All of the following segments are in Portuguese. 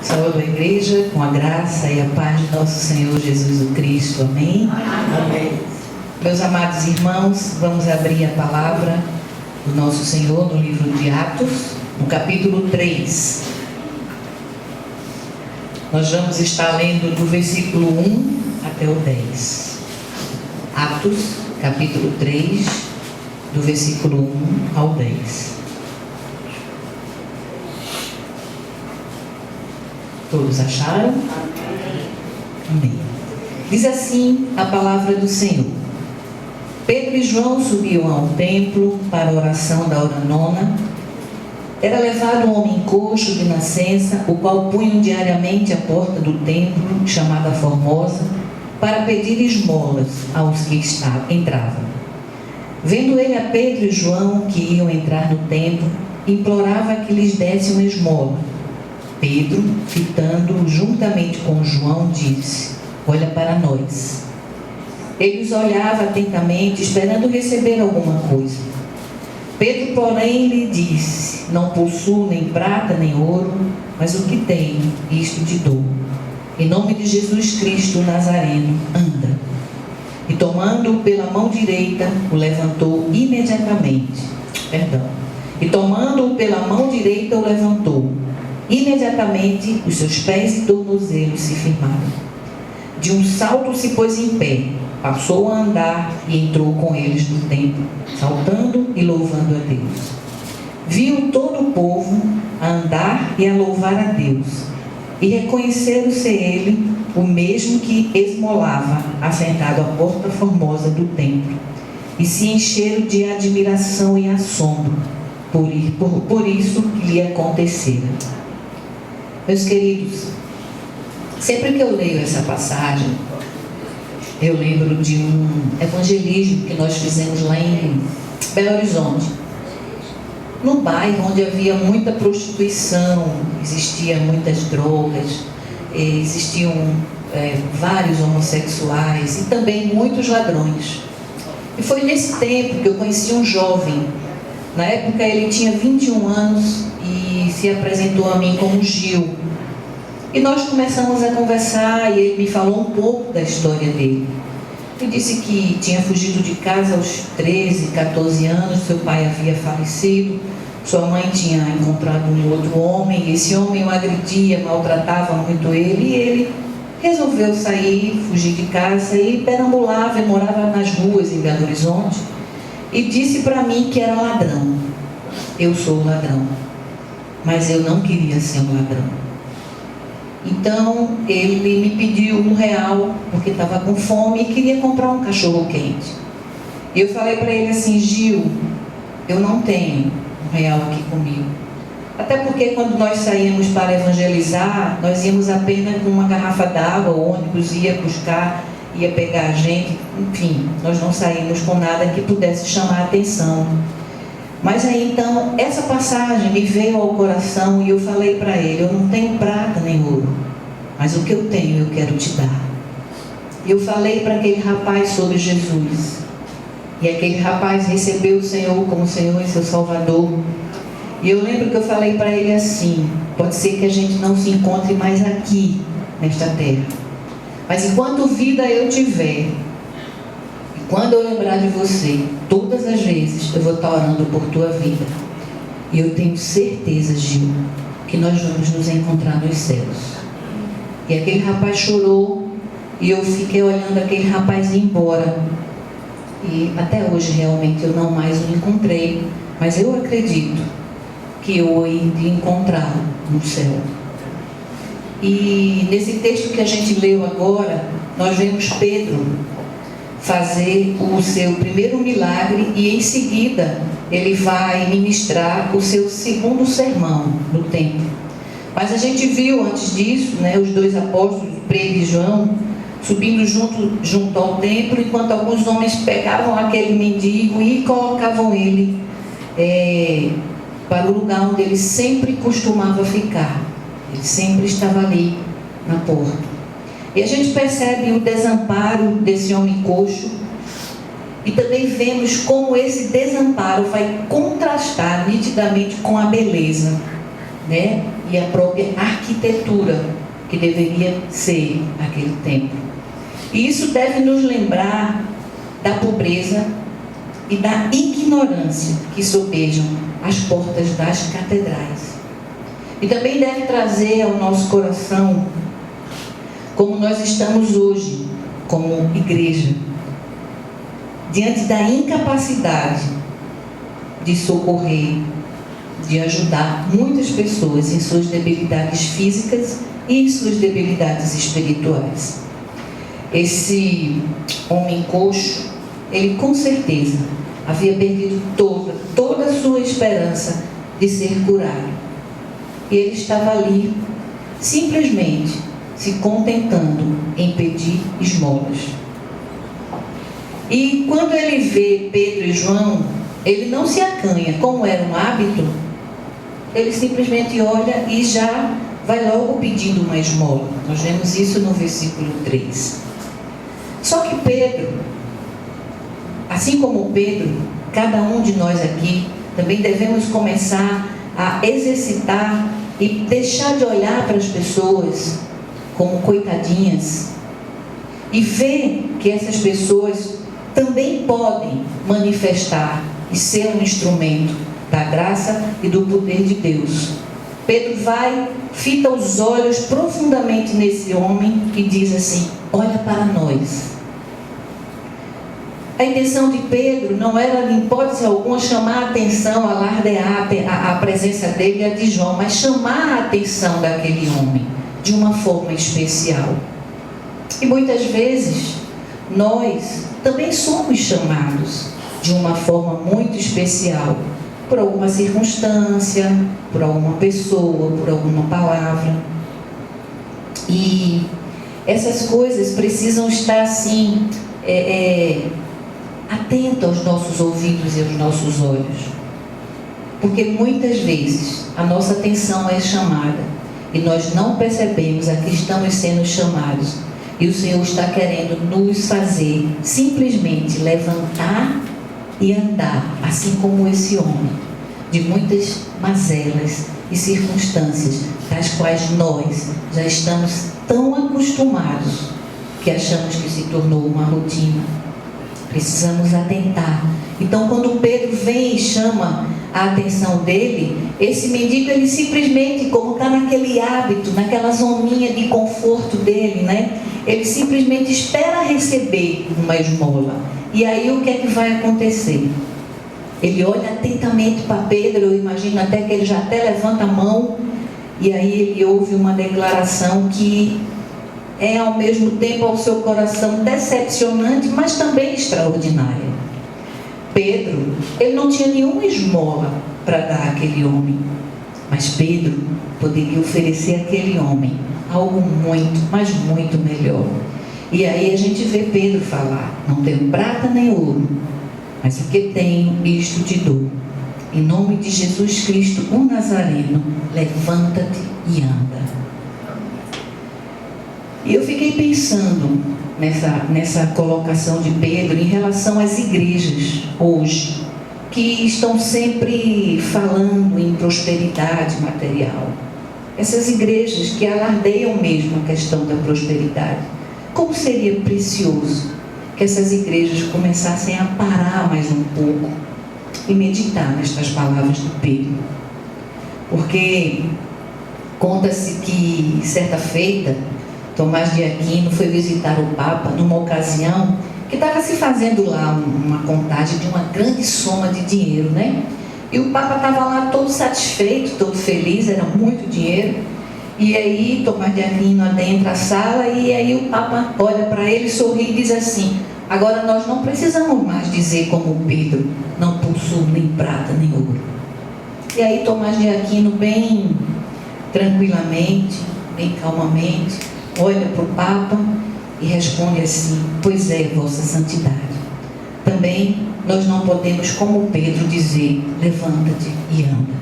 Saúdo a igreja com a graça e a paz de nosso Senhor Jesus o Cristo. Amém? Amém. Meus amados irmãos, vamos abrir a palavra do nosso Senhor no livro de Atos, no capítulo 3. Nós vamos estar lendo do versículo 1 até o 10. Atos, capítulo 3, do versículo 1 ao 10. Todos acharam? Amém. Diz assim a palavra do Senhor. Pedro e João subiam ao templo para a oração da hora nona. Era levado um homem coxo de nascença, o qual punham diariamente à porta do templo, chamada Formosa, para pedir esmolas aos que entravam. Vendo ele a Pedro e João, que iam entrar no templo, implorava que lhes desse uma esmola. Pedro, fitando-o juntamente com João, disse: olha para nós. Ele os olhava atentamente, esperando receber alguma coisa. Pedro, porém, lhe disse: não possuo nem prata nem ouro, mas o que tenho, isto te dou. Em nome de Jesus Cristo Nazareno, anda. E tomando-o pela mão direita, o levantou imediatamente. E tomando-o pela mão direita, o levantou. Imediatamente, os seus pés e tornozelos se firmaram. De um salto se pôs em pé, passou a andar e entrou com eles no templo, saltando e louvando a Deus. Viu todo o povo a andar e a louvar a Deus, e reconheceram ser ele o mesmo que esmolava, assentado à porta formosa do templo, e se encheram de admiração e assombro por isso que lhe acontecera. Meus queridos, sempre que eu leio essa passagem, eu lembro de um evangelismo que nós fizemos lá em Belo Horizonte, no bairro onde havia muita prostituição, existiam muitas drogas, existiam vários homossexuais e também muitos ladrões. E foi nesse tempo que eu conheci um jovem. Na época ele tinha 21 anos e se apresentou a mim como Gil. E nós começamos a conversar e ele me falou um pouco da história dele. Ele disse que tinha fugido de casa aos 13, 14 anos, seu pai havia falecido, sua mãe tinha encontrado um outro homem, e esse homem o agredia, maltratava muito ele, e ele resolveu sair, fugir de casa e perambulava e morava nas ruas em Belo Horizonte. E disse para mim que era ladrão. Eu sou ladrão, mas eu não queria ser um ladrão. Então ele me pediu R$1, porque estava com fome e queria comprar um cachorro quente. E eu falei para ele assim: Gil, eu não tenho R$1 aqui comigo. Até porque quando nós saíamos para evangelizar, nós íamos apenas com uma garrafa d'água, o ônibus ia buscar, ia pegar a gente, enfim, nós não saímos com nada que pudesse chamar a atenção. Mas aí então, essa passagem me veio ao coração e eu falei para ele: eu não tenho prata nem ouro, mas o que eu tenho eu quero te dar. E eu falei para aquele rapaz sobre Jesus. E aquele rapaz recebeu o Senhor como Senhor e seu Salvador. E eu lembro que eu falei para ele assim: pode ser que a gente não se encontre mais aqui, nesta terra, mas enquanto vida eu tiver, e quando eu lembrar de você, todas as vezes eu vou estar orando por tua vida. E eu tenho certeza, Gil, que nós vamos nos encontrar nos céus. E aquele rapaz chorou, e eu fiquei olhando aquele rapaz ir embora. E até hoje realmente eu não mais o encontrei, mas eu acredito que eu vou encontrá-lo no céu. E nesse texto que a gente leu agora, nós vemos Pedro fazer o seu primeiro milagre e em seguida ele vai ministrar o seu segundo sermão no templo. Mas a gente viu antes disso, os dois apóstolos, Pedro e João, subindo junto ao templo, enquanto alguns homens pegavam aquele mendigo e colocavam ele para o lugar onde ele sempre costumava ficar. Ele sempre estava ali na porta. E a gente percebe o desamparo desse homem coxo, e também vemos como esse desamparo vai contrastar nitidamente com a beleza, e a própria arquitetura que deveria ser aquele templo. E isso deve nos lembrar da pobreza e da ignorância que sobejam as portas das catedrais. E também deve trazer ao nosso coração como nós estamos hoje, como igreja, diante da incapacidade de socorrer, de ajudar muitas pessoas em suas debilidades físicas e em suas debilidades espirituais. Esse homem coxo, ele com certeza havia perdido toda a sua esperança de ser curado. E ele estava ali, simplesmente se contentando em pedir esmolas. E quando ele vê Pedro e João, ele não se acanha, como era um hábito, ele simplesmente olha e já vai logo pedindo uma esmola. Nós vemos isso no versículo 3. Só que Pedro, assim como Pedro, cada um de nós aqui também devemos começar a exercitar e deixar de olhar para as pessoas como coitadinhas e ver que essas pessoas também podem manifestar e ser um instrumento da graça e do poder de Deus. Pedro vai, fita os olhos profundamente nesse homem e diz assim: olha para nós. A intenção de Pedro não era, em hipótese alguma, chamar a atenção, alardear a presença dele e a de João, mas chamar a atenção daquele homem de uma forma especial. E muitas vezes nós também somos chamados de uma forma muito especial, por alguma circunstância, por alguma pessoa, por alguma palavra. E essas coisas precisam estar assim, atento aos nossos ouvidos e aos nossos olhos, porque muitas vezes a nossa atenção é chamada e nós não percebemos a que estamos sendo chamados, e o Senhor está querendo nos fazer simplesmente levantar e andar, assim como esse homem, de muitas mazelas e circunstâncias das quais nós já estamos tão acostumados que achamos que se tornou uma rotina. Precisamos atentar. Então, quando Pedro vem e chama a atenção dele, esse mendigo, ele simplesmente, como está naquele hábito, naquela zoninha de conforto dele, né? Ele simplesmente espera receber uma esmola. E aí o que é que vai acontecer? Ele olha atentamente para Pedro, eu imagino até que ele já até levanta a mão, e aí ele ouve uma declaração que é ao mesmo tempo ao seu coração decepcionante, mas também extraordinária. Pedro, ele não tinha nenhuma esmola para dar àquele homem, mas Pedro poderia oferecer àquele homem algo muito, mas muito melhor. E aí a gente vê Pedro falar: não tenho prata nem ouro, mas o que tenho, isto te dou. Em nome de Jesus Cristo, o Nazareno, levanta-te e anda. E eu fiquei pensando nessa colocação de Pedro em relação às igrejas hoje, que estão sempre falando em prosperidade material. Essas igrejas que alardeiam mesmo a questão da prosperidade. Como seria precioso que essas igrejas começassem a parar mais um pouco e meditar nestas palavras de Pedro. Porque conta-se que, certa feita, Tomás de Aquino foi visitar o Papa numa ocasião que estava se fazendo lá uma contagem de uma grande soma de dinheiro, né? E o Papa estava lá todo satisfeito, todo feliz, era muito dinheiro. E aí Tomás de Aquino adentra a sala e aí o Papa olha para ele, sorri e diz assim: agora nós não precisamos mais dizer como Pedro, não possuo nem prata nem ouro. E aí Tomás de Aquino, bem tranquilamente, bem calmamente, olha para o Papa e responde assim: pois é, Vossa Santidade. Também nós não podemos, como Pedro, dizer: levanta-te e anda.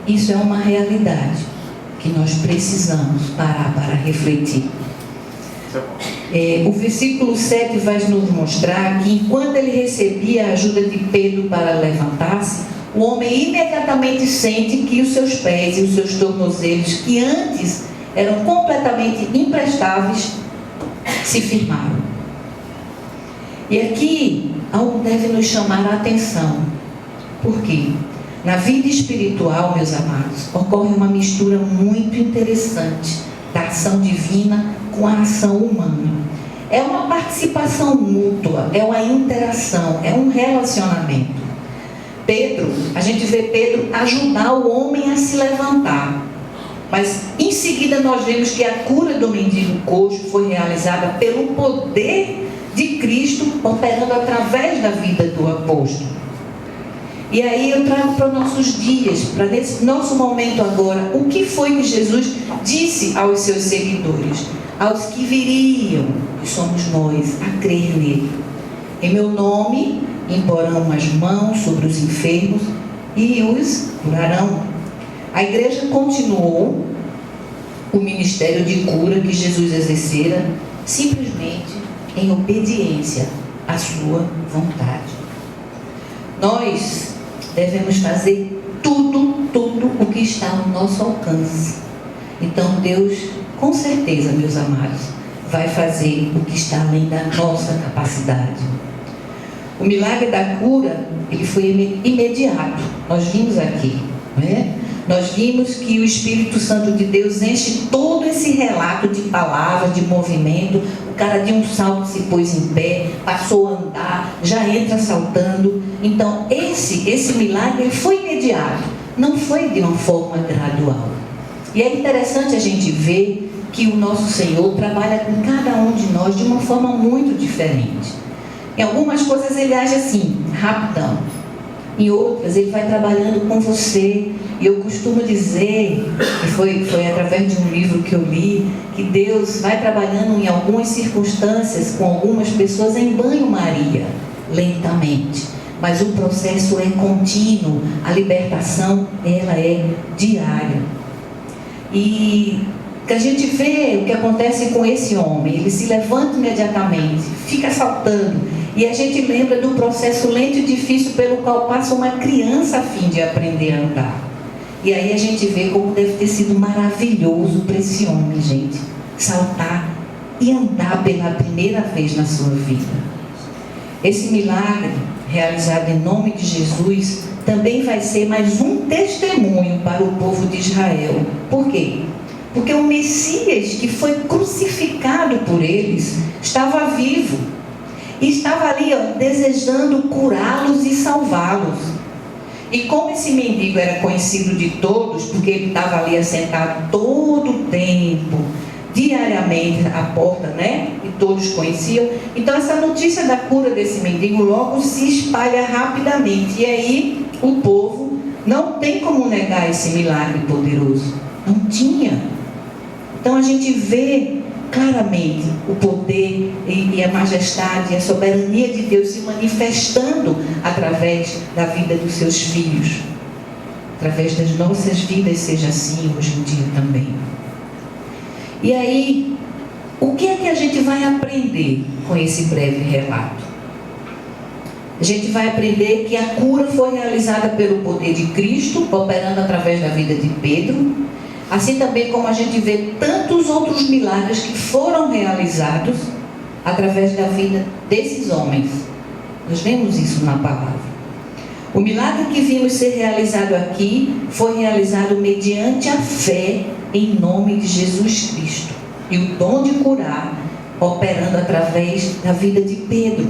Isso é uma realidade que nós precisamos parar para refletir. O versículo 7 vai nos mostrar que enquanto ele recebia a ajuda de Pedro para levantar-se, o homem imediatamente sente que os seus pés e os seus tornozelos, que antes eram completamente imprestáveis, se firmaram. E aqui algo deve nos chamar a atenção. Por quê? Na vida espiritual, meus amados, ocorre uma mistura muito interessante da ação divina com a ação humana. É uma participação mútua, é uma interação, é um relacionamento. Pedro, a gente vê Pedro ajudar o homem a se levantar. Mas em seguida nós vemos que a cura do mendigo coxo foi realizada pelo poder de Cristo operando através da vida do apóstolo. E aí eu trago para os nossos dias, para nesse nosso momento agora, o que foi que Jesus disse aos seus seguidores, aos que viriam, que somos nós, a crer nele. Em meu nome imporão as mãos sobre os enfermos e os curarão. A igreja continuou o ministério de cura que Jesus exercera simplesmente em obediência à sua vontade. Nós devemos fazer tudo o que está ao nosso alcance. Então Deus, com certeza, meus amados, vai fazer o que está além da nossa capacidade. O milagre da cura, ele foi imediato. Nós vimos aqui, não é? Nós vimos que o Espírito Santo de Deus enche todo esse relato de palavras, de movimento. O cara de um salto se pôs em pé, passou a andar, já entra saltando. Então esse milagre foi imediato, não foi de uma forma gradual. E é interessante a gente ver que o nosso Senhor trabalha com cada um de nós de uma forma muito diferente. Em algumas coisas ele age assim, rapidão. Em outras ele vai trabalhando com você. E eu costumo dizer, que foi através de um livro que eu li, que Deus vai trabalhando em algumas circunstâncias com algumas pessoas em banho-maria, lentamente. Mas o processo é contínuo, a libertação ela é diária. E que a gente vê o que acontece com esse homem, ele se levanta imediatamente, fica saltando, e a gente lembra do processo lento e difícil pelo qual passa uma criança a fim de aprender a andar. E aí a gente vê como deve ter sido maravilhoso para esse homem, gente, saltar e andar pela primeira vez na sua vida. Esse milagre, realizado em nome de Jesus, também vai ser mais um testemunho para o povo de Israel. Por quê? Porque o Messias que foi crucificado por eles estava vivo e estava ali, desejando curá-los e salvá-los. E como esse mendigo era conhecido de todos, porque ele estava ali assentado todo o tempo, diariamente à porta, né? E todos conheciam. Então essa notícia da cura desse mendigo logo se espalha rapidamente. E aí o povo não tem como negar esse milagre poderoso. Não tinha. Então a gente vê claramente o poder e a majestade e a soberania de Deus se manifestando através da vida dos seus filhos. Através das nossas vidas, seja assim hoje em dia também. E aí, o que é que a gente vai aprender com esse breve relato? A gente vai aprender que a cura foi realizada pelo poder de Cristo, operando através da vida de Pedro, assim também como a gente vê tantos outros milagres que foram realizados através da vida desses homens. Nós vemos isso na palavra. O milagre que vimos ser realizado aqui foi realizado mediante a fé em nome de Jesus Cristo. E o dom de curar operando através da vida de Pedro.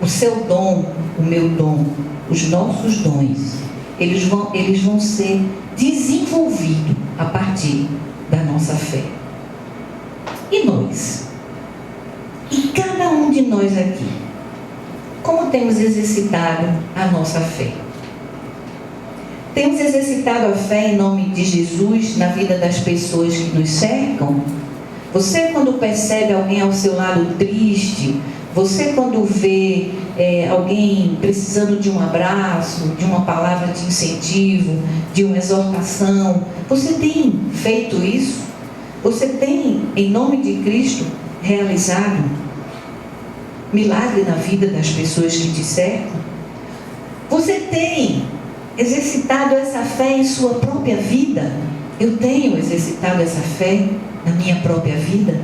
O seu dom, o meu dom, os nossos dons, eles vão ser desenvolvidos a partir da nossa fé. E nós? E cada um de nós aqui? Como temos exercitado a nossa fé? Temos exercitado a fé em nome de Jesus na vida das pessoas que nos cercam? Você, quando percebe alguém ao seu lado triste, você, quando vê alguém precisando de um abraço, de uma palavra de incentivo, de uma exortação, você tem feito isso? Você tem, em nome de Cristo, realizado milagre na vida das pessoas que te cercam? Você tem exercitado essa fé em sua própria vida? Eu tenho exercitado essa fé na minha própria vida?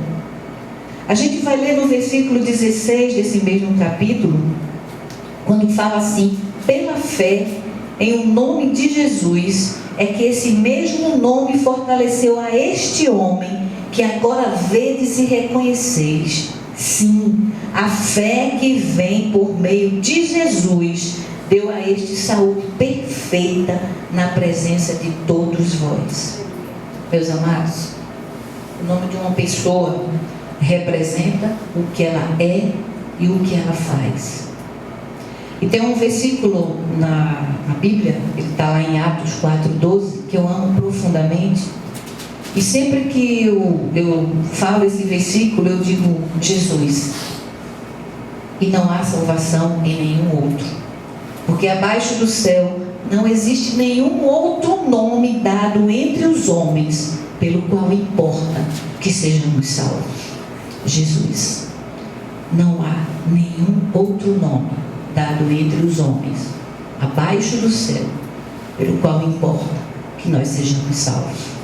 A gente vai ler no versículo 16 desse mesmo capítulo, quando fala assim: pela fé em o nome de Jesus, é que esse mesmo nome fortaleceu a este homem, que agora vedes e reconheceis. Sim, a fé que vem por meio de Jesus deu a este saúde perfeita na presença de todos vós. Meus amados, o nome de uma pessoa representa o que ela é e o que ela faz. E tem um versículo na Bíblia, ele está lá em Atos 4,12, que eu amo profundamente. E sempre que eu falo esse versículo, eu digo Jesus. E não há salvação em nenhum outro. Porque abaixo do céu não existe nenhum outro nome dado entre os homens, pelo qual importa que sejamos salvos. Jesus. Não há nenhum outro nome dado entre os homens, abaixo do céu, pelo qual importa que nós sejamos salvos.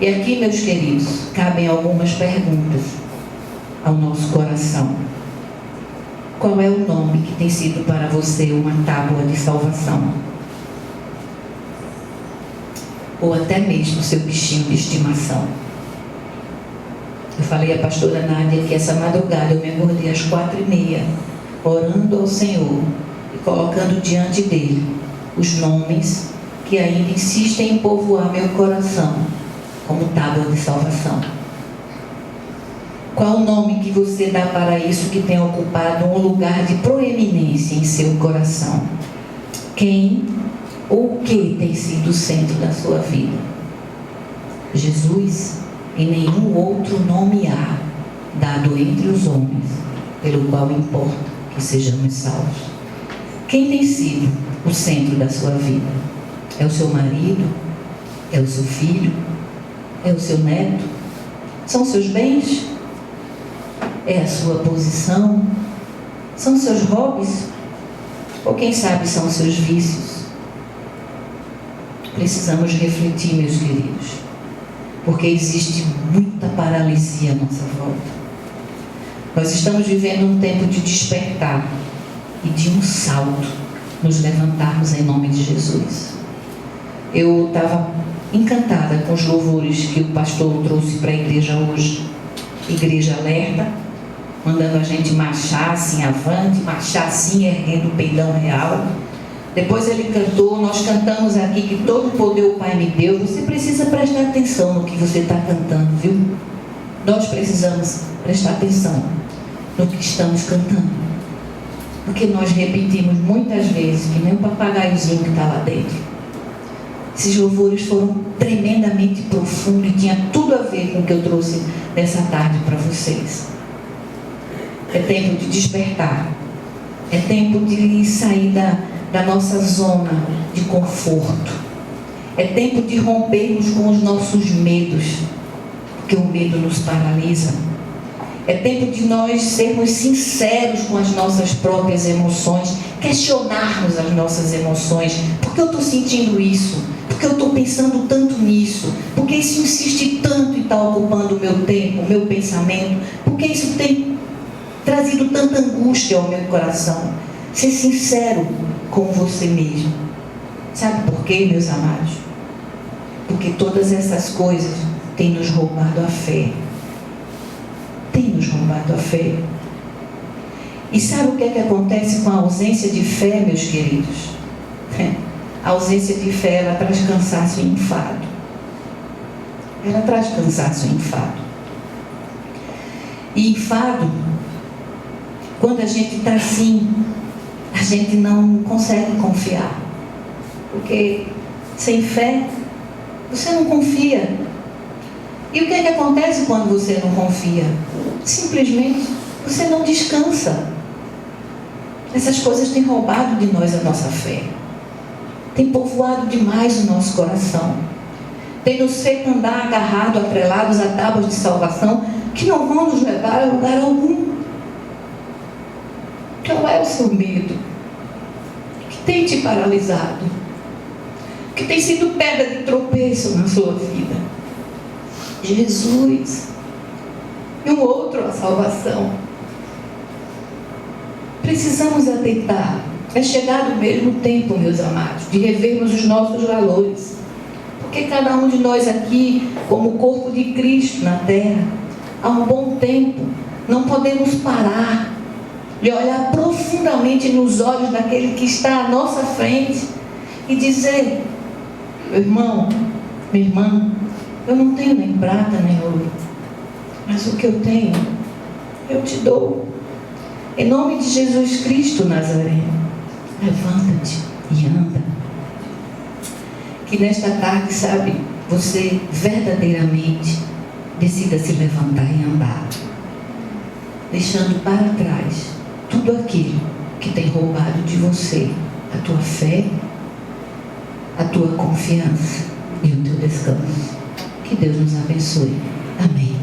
E aqui, meus queridos, cabem algumas perguntas ao nosso coração. Qual é o nome que tem sido para você uma tábua de salvação? Ou até mesmo seu bichinho de estimação? Eu falei à pastora Nádia que essa madrugada eu me acordei às 4h30, orando ao Senhor e colocando diante dele os nomes que ainda insistem em povoar meu coração como tábua de salvação. Qual o nome que você dá para isso que tem ocupado um lugar de proeminência em seu coração? Quem ou o que tem sido o centro da sua vida? Jesus? E nenhum outro nome há dado entre os homens, pelo qual importa que sejamos salvos. Quem tem sido o centro da sua vida? É o seu marido? É o seu filho? É o seu neto? São seus bens? É a sua posição? São seus hobbies? Ou quem sabe são seus vícios? Precisamos refletir, meus queridos, porque existe muita paralisia à nossa volta. Nós estamos vivendo um tempo de despertar e de um salto, nos levantarmos em nome de Jesus. Eu estava encantada com os louvores que o pastor trouxe para a igreja hoje. Igreja alerta, mandando a gente marchar assim avante, marchar assim erguendo o peidão real. Depois ele cantou, nós cantamos aqui que todo o poder o Pai me deu. Você precisa prestar atenção no que você está cantando, viu? Nós precisamos prestar atenção no que estamos cantando. Porque nós repetimos muitas vezes, que nem o papagaiozinho que está lá dentro. Esses louvores foram tremendamente profundos e tinha tudo a ver com o que eu trouxe nessa tarde para vocês. É tempo de despertar. É tempo de sair da nossa zona de conforto. É tempo de rompermos com os nossos medos, porque o medo nos paralisa. É tempo de nós sermos sinceros com as nossas próprias emoções, questionarmos as nossas emoções. Por que eu estou sentindo isso? Por que eu estou pensando tanto nisso? Por que isso insiste tanto e está ocupando o meu tempo, o meu pensamento? Por que isso tem trazido tanta angústia ao meu coração? Ser sincero com você mesmo. Sabe por quê, meus amados? Porque todas essas coisas têm nos roubado a fé. Tem nos roubado a fé. E sabe o que é que acontece com a ausência de fé, meus queridos? A ausência de fé, ela traz cansaço e enfado. Ela traz cansaço e enfado. E enfado, quando a gente está assim, a gente não consegue confiar. Porque sem fé, você não confia. E o que é que acontece quando você não confia? Simplesmente, você não descansa. Essas coisas têm roubado de nós a nossa fé. Tem povoado demais o nosso coração. Tem nos feito andar agarrado, atrelados a tábuas de salvação que não vão nos levar a lugar algum. Qual é o seu medo que tem te paralisado? que tem sido pedra de tropeço na sua vida. Jesus e um outro a salvação. Precisamos atentar. É chegado o mesmo tempo, meus amados, de revermos os nossos valores. Porque cada um de nós aqui, como corpo de Cristo na terra, há um bom tempo, não podemos parar de olhar profundamente nos olhos daquele que está à nossa frente e dizer: meu irmão, minha irmã, eu não tenho nem prata nem ouro, mas o que eu tenho, eu te dou. Em nome de Jesus Cristo Nazareno, levanta-te e anda. Que nesta tarde, sabe, você verdadeiramente decida se levantar e andar, deixando para trás tudo aquilo que tem roubado de você a tua fé, a tua confiança e o teu descanso. Que Deus nos abençoe. Amém.